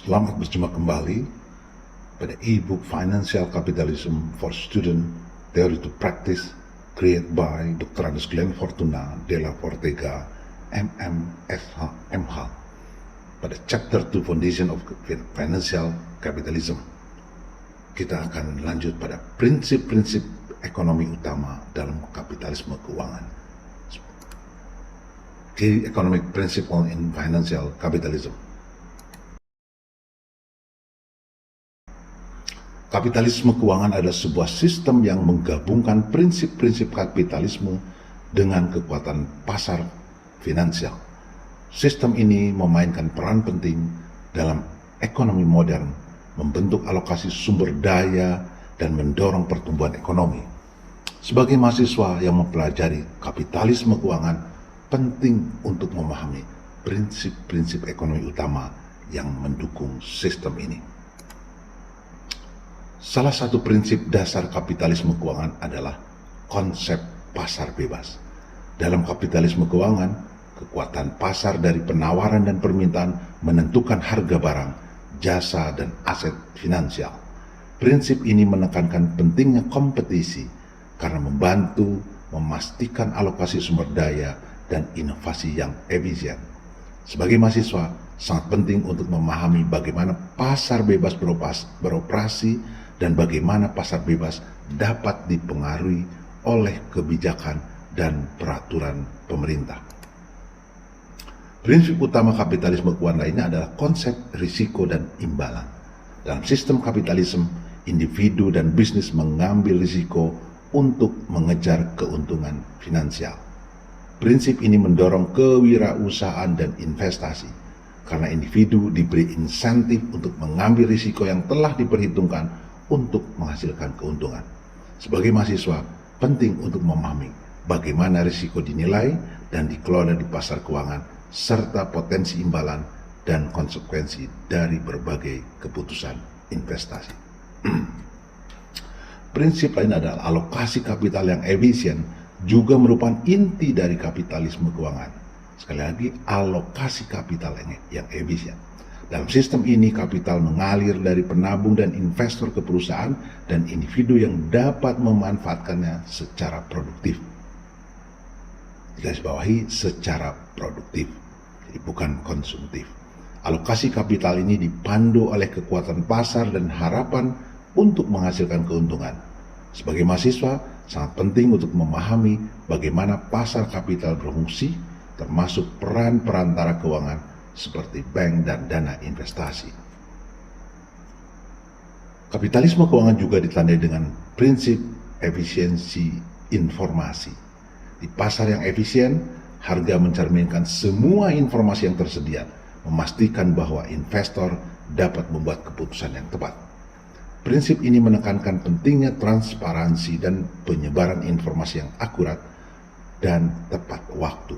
Selamat berjumpa kembali pada e-book Financial Capitalism for Student Theory to Practice created by Dr. Agus Glenn Fortuna Della Fortega, MMSH, MH, pada Chapter 2 Foundation of Financial Capitalism. Kita akan lanjut pada prinsip-prinsip ekonomi utama dalam kapitalisme keuangan. Key economic principle in financial capitalism. Kapitalisme keuangan adalah sebuah sistem yang menggabungkan prinsip-prinsip kapitalisme dengan kekuatan pasar finansial. Sistem ini memainkan peran penting dalam ekonomi modern, membentuk alokasi sumber daya, dan mendorong pertumbuhan ekonomi. Sebagai mahasiswa yang mempelajari kapitalisme keuangan, penting untuk memahami prinsip-prinsip ekonomi utama yang mendukung sistem ini. Salah satu prinsip dasar kapitalisme keuangan adalah konsep pasar bebas. Dalam kapitalisme keuangan, kekuatan pasar dari penawaran dan permintaan menentukan harga barang, jasa, dan aset finansial. Prinsip ini menekankan pentingnya kompetisi karena membantu memastikan alokasi sumber daya dan inovasi yang efisien. Sebagai mahasiswa, sangat penting untuk memahami bagaimana pasar bebas beroperasi dan bagaimana pasar bebas dapat dipengaruhi oleh kebijakan dan peraturan pemerintah. Prinsip utama kapitalisme keuangan lainnya adalah konsep risiko dan imbalan. Dalam sistem kapitalisme, individu dan bisnis mengambil risiko untuk mengejar keuntungan finansial. Prinsip ini mendorong kewirausahaan dan investasi, karena individu diberi insentif untuk mengambil risiko yang telah diperhitungkan untuk menghasilkan keuntungan. Sebagai mahasiswa, penting untuk memahami bagaimana risiko dinilai dan dikelola di pasar keuangan, serta potensi imbalan dan konsekuensi dari berbagai keputusan investasi. Prinsip lain adalah alokasi kapital yang efisien juga merupakan inti dari kapitalisme keuangan. Sekali lagi, alokasi kapital yang efisien. Dalam sistem ini, kapital mengalir dari penabung dan investor ke perusahaan dan individu yang dapat memanfaatkannya secara produktif. Digarisbawahi secara produktif, jadi bukan konsumtif. Alokasi kapital ini dipandu oleh kekuatan pasar dan harapan untuk menghasilkan keuntungan. Sebagai mahasiswa, sangat penting untuk memahami bagaimana pasar kapital berfungsi, termasuk peran perantara keuangan seperti bank dan dana investasi. Kapitalisme keuangan juga ditandai dengan prinsip efisiensi informasi. Di pasar yang efisien, harga mencerminkan semua informasi yang tersedia, memastikan bahwa investor dapat membuat keputusan yang tepat. Prinsip ini menekankan pentingnya transparansi dan penyebaran informasi yang akurat dan tepat waktu.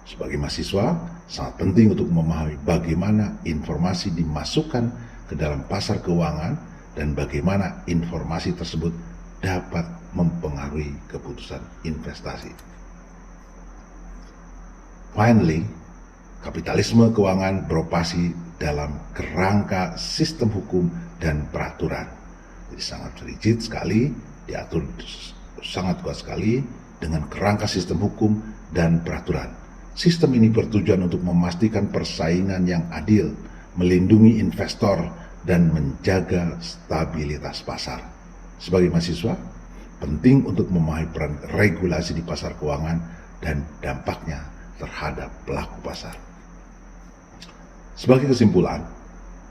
Sebagai mahasiswa, sangat penting untuk memahami bagaimana informasi dimasukkan ke dalam pasar keuangan dan bagaimana informasi tersebut dapat mempengaruhi keputusan investasi. Finally, kapitalisme keuangan beroperasi dalam kerangka sistem hukum dan peraturan. Jadi sangat rigid sekali, diatur sangat kuat sekali dengan kerangka sistem hukum dan peraturan. Sistem ini bertujuan untuk memastikan persaingan yang adil, melindungi investor, dan menjaga stabilitas pasar. Sebagai mahasiswa, penting untuk memahami peran regulasi di pasar keuangan dan dampaknya terhadap pelaku pasar. Sebagai kesimpulan,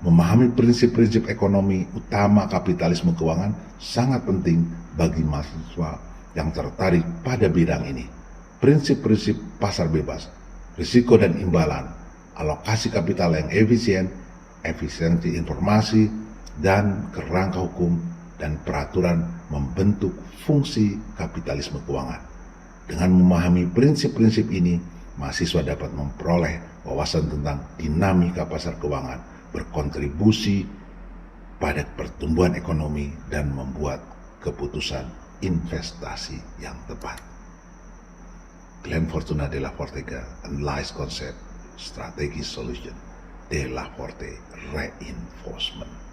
memahami prinsip-prinsip ekonomi utama kapitalisme keuangan sangat penting bagi mahasiswa yang tertarik pada bidang ini. Prinsip-prinsip pasar bebas, risiko dan imbalan, alokasi kapital yang efisien, efisiensi informasi, dan kerangka hukum dan peraturan membentuk fungsi kapitalisme keuangan. Dengan memahami prinsip-prinsip ini, mahasiswa dapat memperoleh wawasan tentang dinamika pasar keuangan, berkontribusi pada pertumbuhan ekonomi, dan membuat keputusan investasi yang tepat. Glenn Fortuna Della Fortega, Analyze Concept, Strategy Solution. Della Forte Reinforcement.